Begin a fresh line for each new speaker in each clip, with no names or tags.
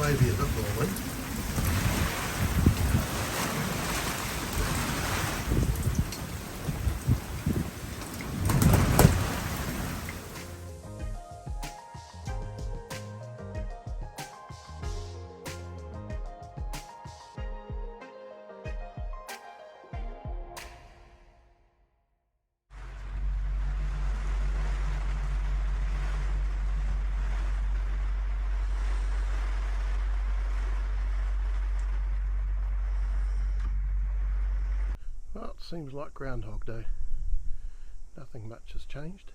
maybe a bit more wind. Well, it seems like Groundhog Day. Nothing much has changed.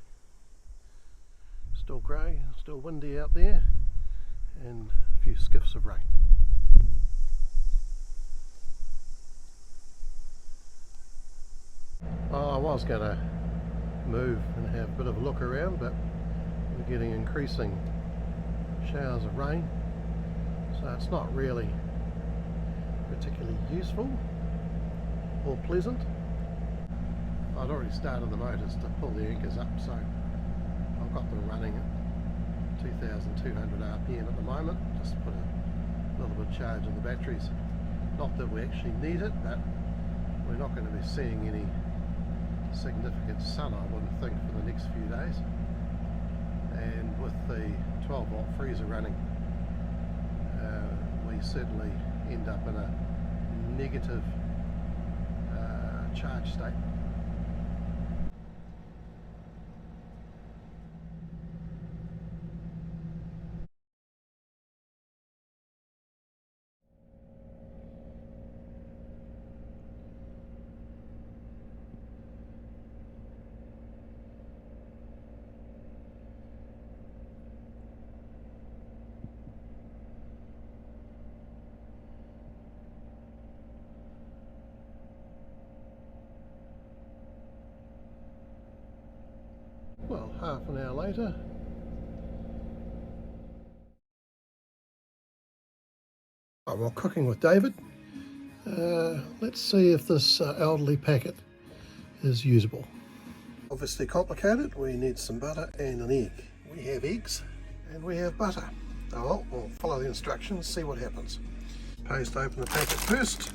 Still grey, still windy out there, and a few skiffs of rain. I was going to move and have a bit of a look around, but we're getting increasing showers of rain, so it's not really particularly useful or pleasant. I'd already started the motors to pull the anchors up, so I've got them running at 2,200 RPM at the moment, just to put a little bit of charge in the batteries. Not that we actually need it, but we're not going to be seeing any significant sun, I wouldn't think, for the next few days. And with the 12 volt freezer running, we certainly end up in a negative charge state. Well, half an hour later, well, cooking with David. Let's see if this elderly packet is usable. Obviously complicated. We need some butter and an egg. We have eggs and we have butter. Oh well, we'll follow the instructions, see what happens. Paste open the packet first.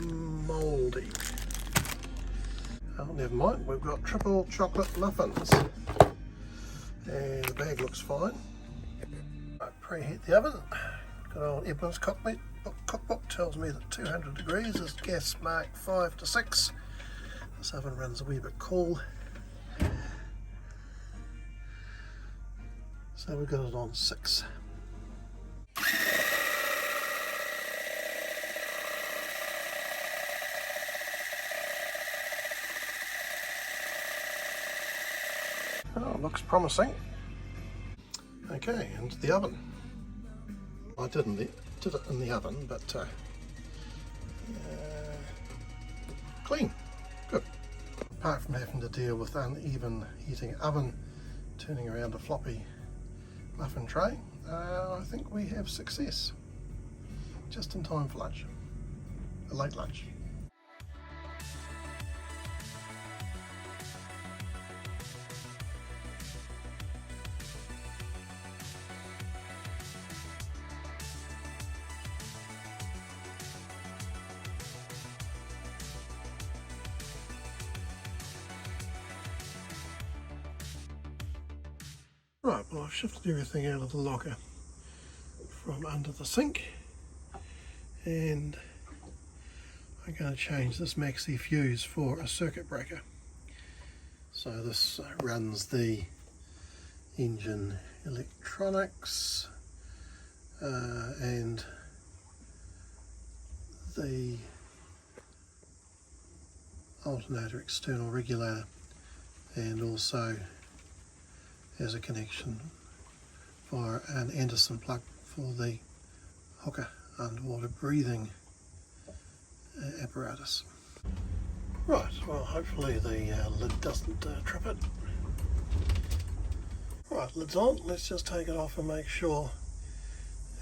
Mouldy. Oh, never mind, we've got triple chocolate muffins. And the bag looks fine. I preheat the oven. Good old Edmund's cookbook tells me that 200 degrees is gas mark 5 to 6. This oven runs a wee bit cool. So we've got it on 6. Oh, looks promising. Okay, into the oven. I did it in the oven, but clean, good. Apart from having to deal with uneven heating oven, turning around a floppy muffin tray, I think we have success. Just in time for lunch, a late lunch. Right, well, I've shifted everything out of the locker from under the sink, and I'm going to change this maxi fuse for a circuit breaker. So this runs the engine electronics and the alternator external regulator, and also has a connection via an Anderson plug for the hooker underwater breathing apparatus. Right, well, hopefully the lid doesn't trip it. Right, lid's on. Let's just take it off and make sure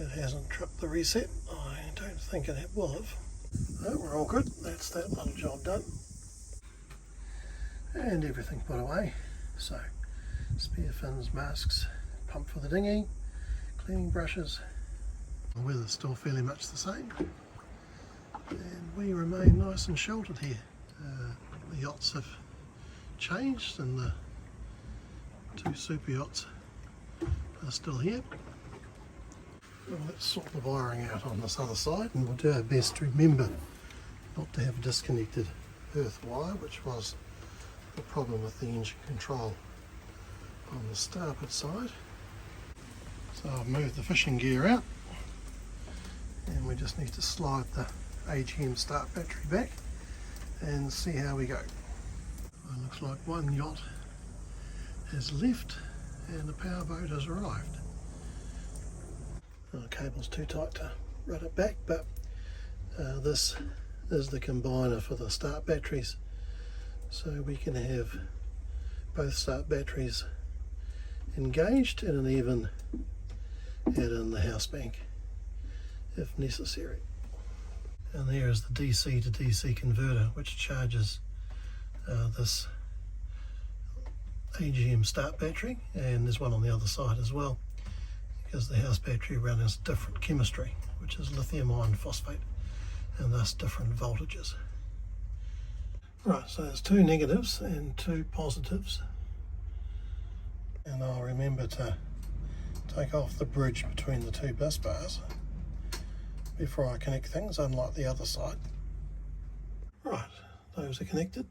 it hasn't tripped the reset. I don't think it will have. No, we're all good. That's that little job done. And everything put away. So, spare fins, masks, pump for the dinghy, cleaning brushes, The weather's still fairly much the same, and we remain nice and sheltered here. The yachts have changed and the two super yachts are still here. Well, let's sort the wiring out on this other side, and we'll do our best to remember not to have a disconnected earth wire, which was the problem with the engine control on the starboard side. So I've moved the fishing gear out, and we just need to slide the AGM start battery back and see how we go. Well, it looks like one yacht has left and the powerboat has arrived. The cable's too tight to run it back, but this is the combiner for the start batteries, so we can have both start batteries engaged and an even add in the house bank if necessary. And there is the DC to DC converter, which charges this AGM start battery, and there's one on the other side as well, because the house battery runs different chemistry, which is lithium iron phosphate, and thus different voltages. Right, so there's two negatives and two positives, and I'll remember to take off the bridge between the two bus bars before I connect things, unlike the other side. Right, those are connected.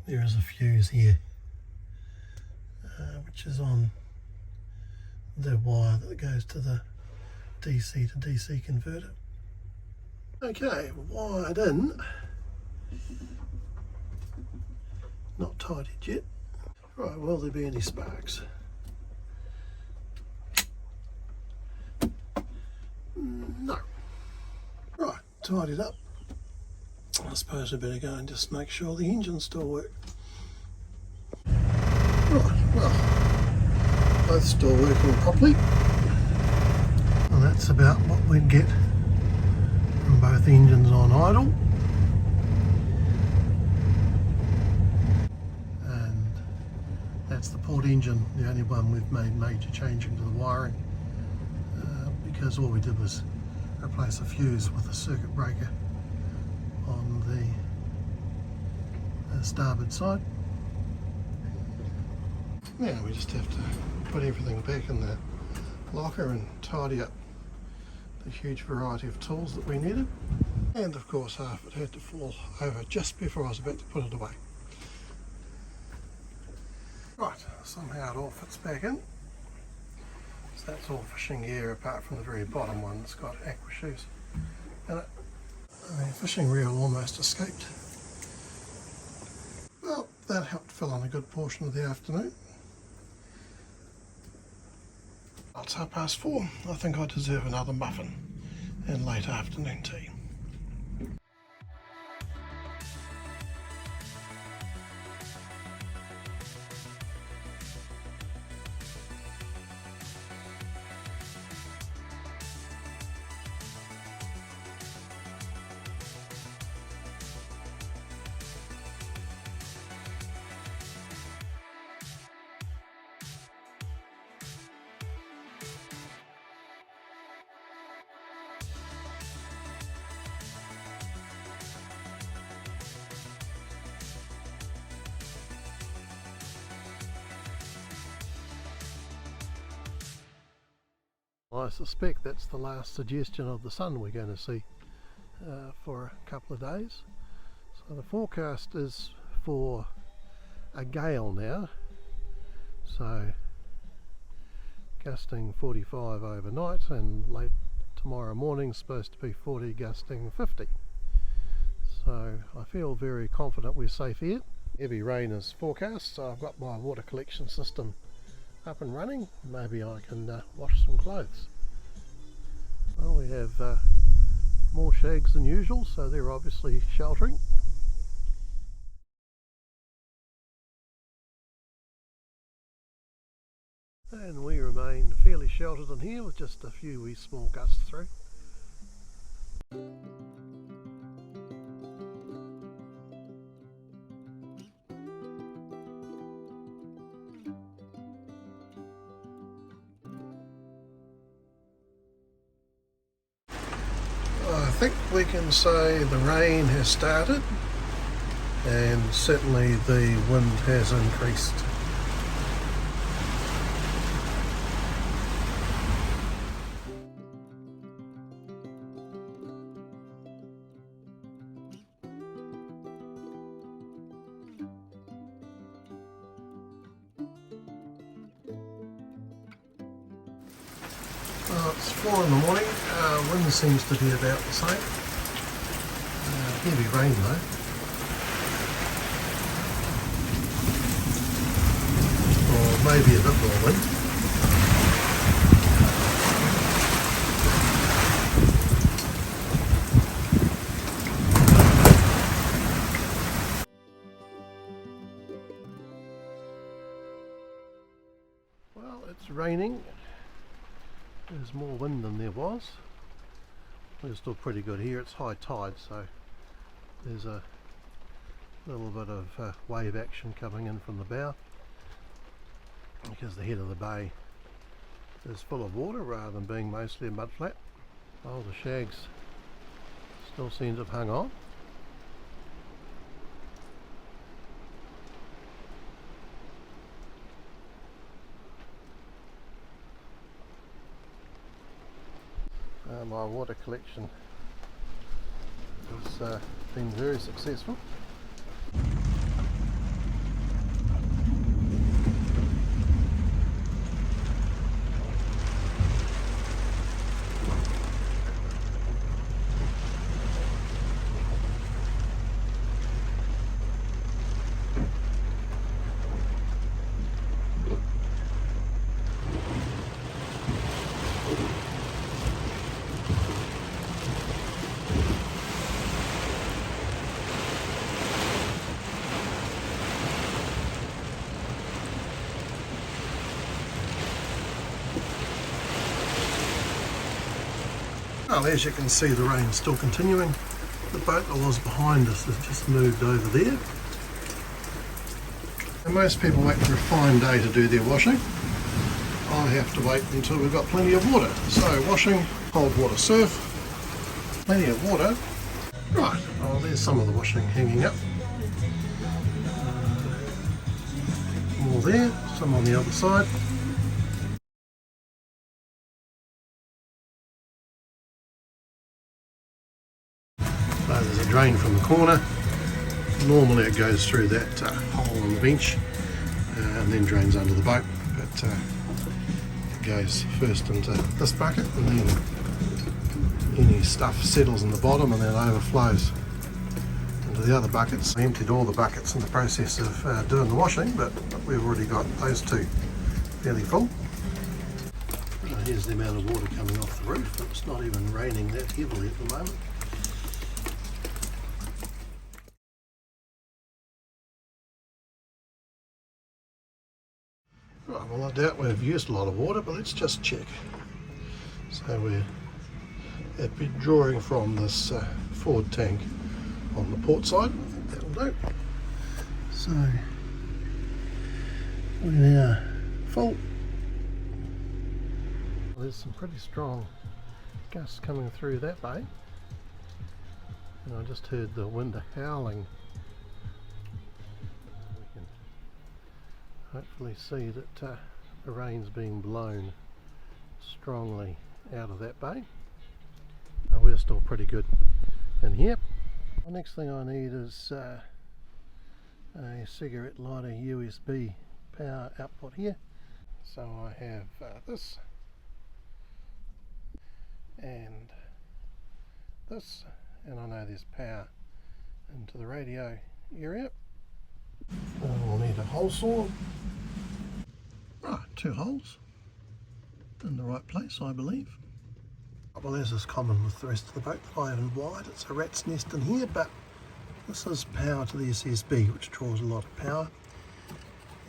There is a fuse here, which is on the wire that goes to the DC to DC converter. Okay, wired in. Not tidied yet. Right, will there be any sparks? No. Right, tidied up. I suppose we better go and just make sure the engines still work. Right, well, both still working properly. Well, that's about what we'd get from both engines on idle. And that's the port engine, the only one we've made major changing to the wiring, because all we did was replace a fuse with a circuit breaker on the starboard side. Now we just have to put everything back in the locker and tidy up the huge variety of tools that we needed. And of course half it had to fall over just before I was about to put it away. Right, somehow it all fits back in. So that's all fishing gear apart from the very bottom one that's got aqua shoes in it. The fishing reel almost escaped. Well, that helped fill in a good portion of the afternoon. It's 4:30. I think I deserve another muffin and late afternoon tea. I suspect that's the last suggestion of the sun we're going to see for a couple of days. So the forecast is for a gale now, so gusting 45 overnight, and late tomorrow morning supposed to be 40 gusting 50. So I feel very confident we're safe here. Heavy rain is forecast, so I've got my water collection system up and running. Maybe I can wash some clothes. Well, we have more shags than usual, so they're obviously sheltering. And we remain fairly sheltered in here with just a few wee small gusts through. think we can say the rain has started, and certainly the wind has increased. Well, it's 4 in the morning. Wind seems to be about the same. Heavy rain though. Or maybe a bit more wind. Well, it's raining. There's more wind than there was. We're still pretty good here. It's high tide, so there's a little bit of wave action coming in from the bow, because the head of the bay is full of water rather than being mostly a mud flat. Oh, the shags still seem to have hung on. My water collection has been very successful. Well, as you can see, the rain's still continuing. The boat that was behind us has just moved over there. And most people wait for a fine day to do their washing. I have to wait until we've got plenty of water. So washing, cold water surf, plenty of water. Right, well, there's some of the washing hanging up. More there, some on the other side. There's a drain from the corner. Normally it goes through that hole on the bench and then drains under the boat, but it goes first into this bucket and then any stuff settles in the bottom and then overflows into the other buckets. I emptied all the buckets in the process of doing the washing, but we've already got those two fairly full. Here's the amount of water coming off the roof. It's not even raining that heavily at the moment. Right, well, I doubt we've used a lot of water, but let's just check. So we're drawing from this forward tank on the port side. I think that'll do. So we're now full. There's some pretty strong gusts coming through that bay, and I just heard the wind howling. Hopefully see that the rain's being blown strongly out of that bay. We're still pretty good in here. The next thing I need is a cigarette lighter USB power output here. So I have this and this, and I know there's power into the radio area. We'll need a hole saw. Right, 2 holes in the right place, I believe. Well, as is common with the rest of the boat that I haven't wired, it's a rat's nest in here, but this is power to the SSB, which draws a lot of power.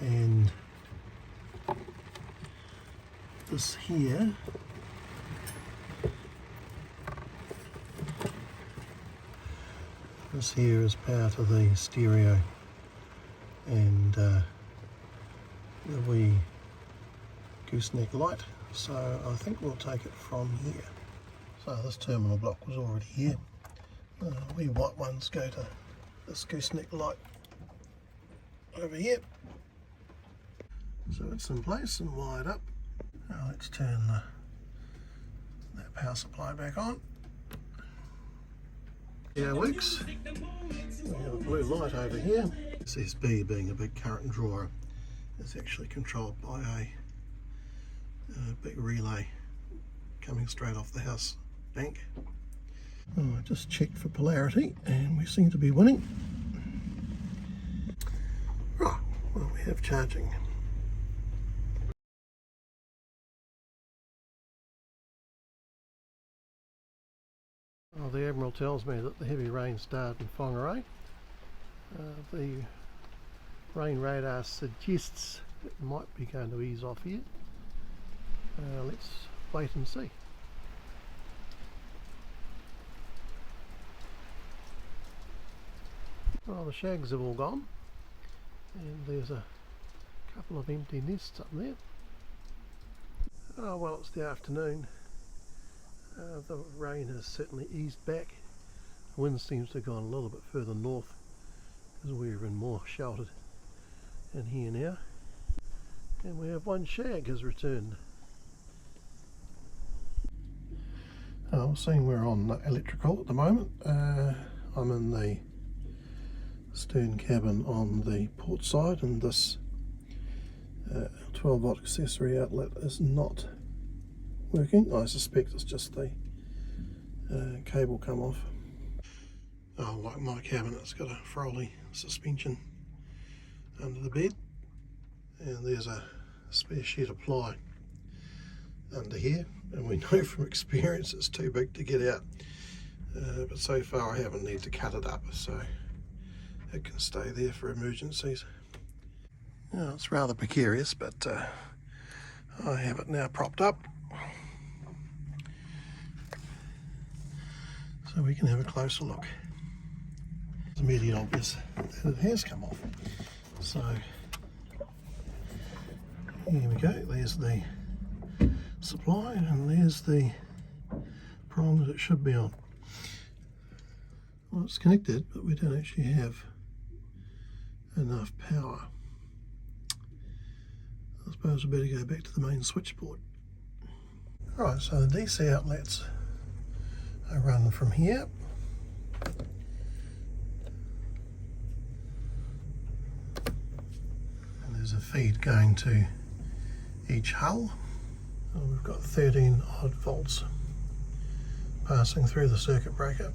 And this here is power to the stereo and the wee gooseneck light, so I think we'll take it from here. So this terminal block was already here. We white ones go to this gooseneck light over here. So it's in place and wired up. Now let's turn that power supply back on. Yeah, it works. We have a blue light over here. SSB, being a big current drawer, is actually controlled by a big relay coming straight off the house bank. I just checked for polarity and we seem to be winning. Right, well, we have charging. Well, the Admiral tells me that the heavy rain started in Whangarei. The rain radar suggests it might be going to ease off here. Let's wait and see. Well, the shags have all gone, and there's a couple of empty nests up there. Oh well, it's the afternoon. The rain has certainly eased back. The wind seems to have gone a little bit further north because we're in more sheltered in here now. And we have one shag has returned. Seeing we're on electrical at the moment, I'm in the stern cabin on the port side, and this 12 volt accessory outlet is not working. I suspect it's just the cable come off. Like my cabin, it's got a Froley suspension under the bed, and there's a spare sheet of ply under here, and we know from experience it's too big to get out, but so far I haven't needed to cut it up, so it can stay there for emergencies. It's rather precarious, but I have it now propped up so we can have a closer look. It's immediately obvious that it has come off. So here we go, there's the supply and there's the prong that it should be on. Well, it's connected, but we don't actually have enough power. I suppose we better go back to the main switchboard. Right, so the DC outlets are run from here. And there's a feed going to each hull. We've got 13 odd volts passing through the circuit breaker.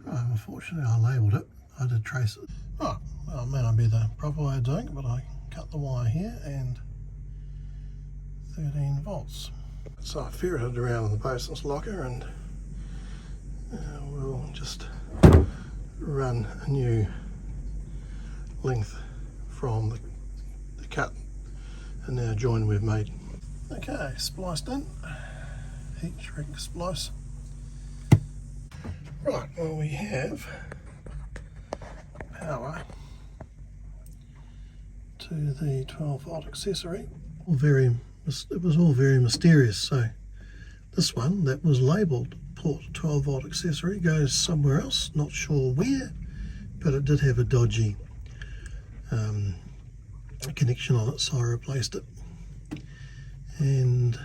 Unfortunately I labelled it, I did trace it. Oh, well, it may not be the proper way of doing it, but I cut the wire here and 13 volts. So I ferreted around in the bosun's locker, and we'll just run a new length from the cut and now join we've made. Okay, spliced in, heat shrink splice. Right, well, we have power to the 12 volt accessory. It was all very mysterious. So this one that was labelled port 12 volt accessory goes somewhere else, not sure where, but it did have a dodgy connection on it, so I replaced it. And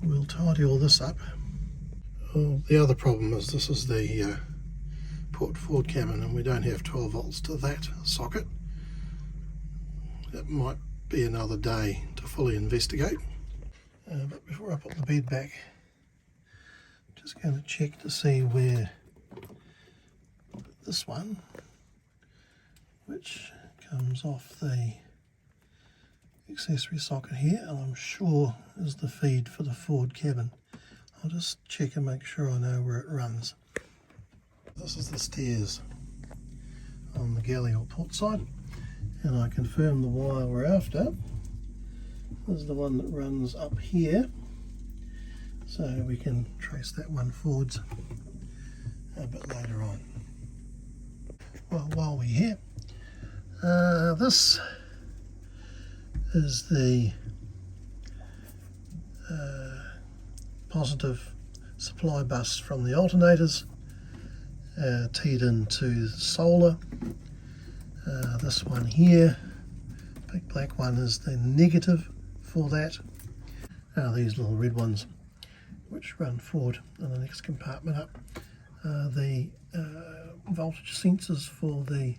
we'll tidy all this up. The other problem is this is the port forward cabin, and we don't have 12 volts to that socket. That might be another day to fully investigate. But before I put the bed back, I'm just going to check to see where this one, which comes off the accessory socket here, and I'm sure is the feed for the forward cabin. I'll just check and make sure I know where it runs. This is the stairs on the galley or port side, and I confirm the wire we're after is the one that runs up here, so we can trace that one forwards a bit later on. Well, while we're here, this is the positive supply bus from the alternators, teed into the solar. This one here, big black one, is the negative for that. These little red ones which run forward in the next compartment up, the voltage sensors for the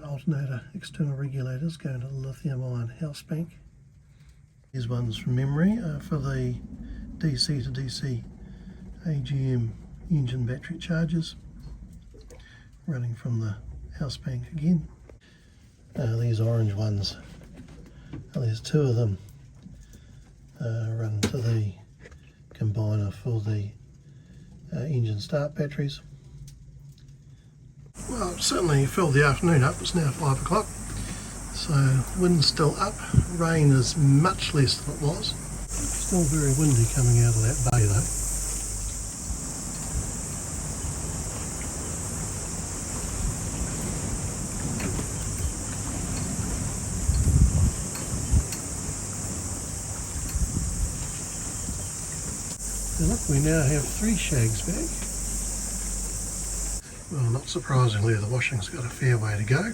alternator external regulators going to the lithium ion house bank. These ones from memory are for the DC to DC AGM engine battery chargers, running from the house bank again. These orange ones, there's two of them, run to the combiner for the engine start batteries. Well, it certainly filled the afternoon up. It's now 5 o'clock, so wind's still up. Rain is much less than it was. Still very windy coming out of that bay though. And look, we now have 3 shags back. Well, not surprisingly, the washing's got a fair way to go.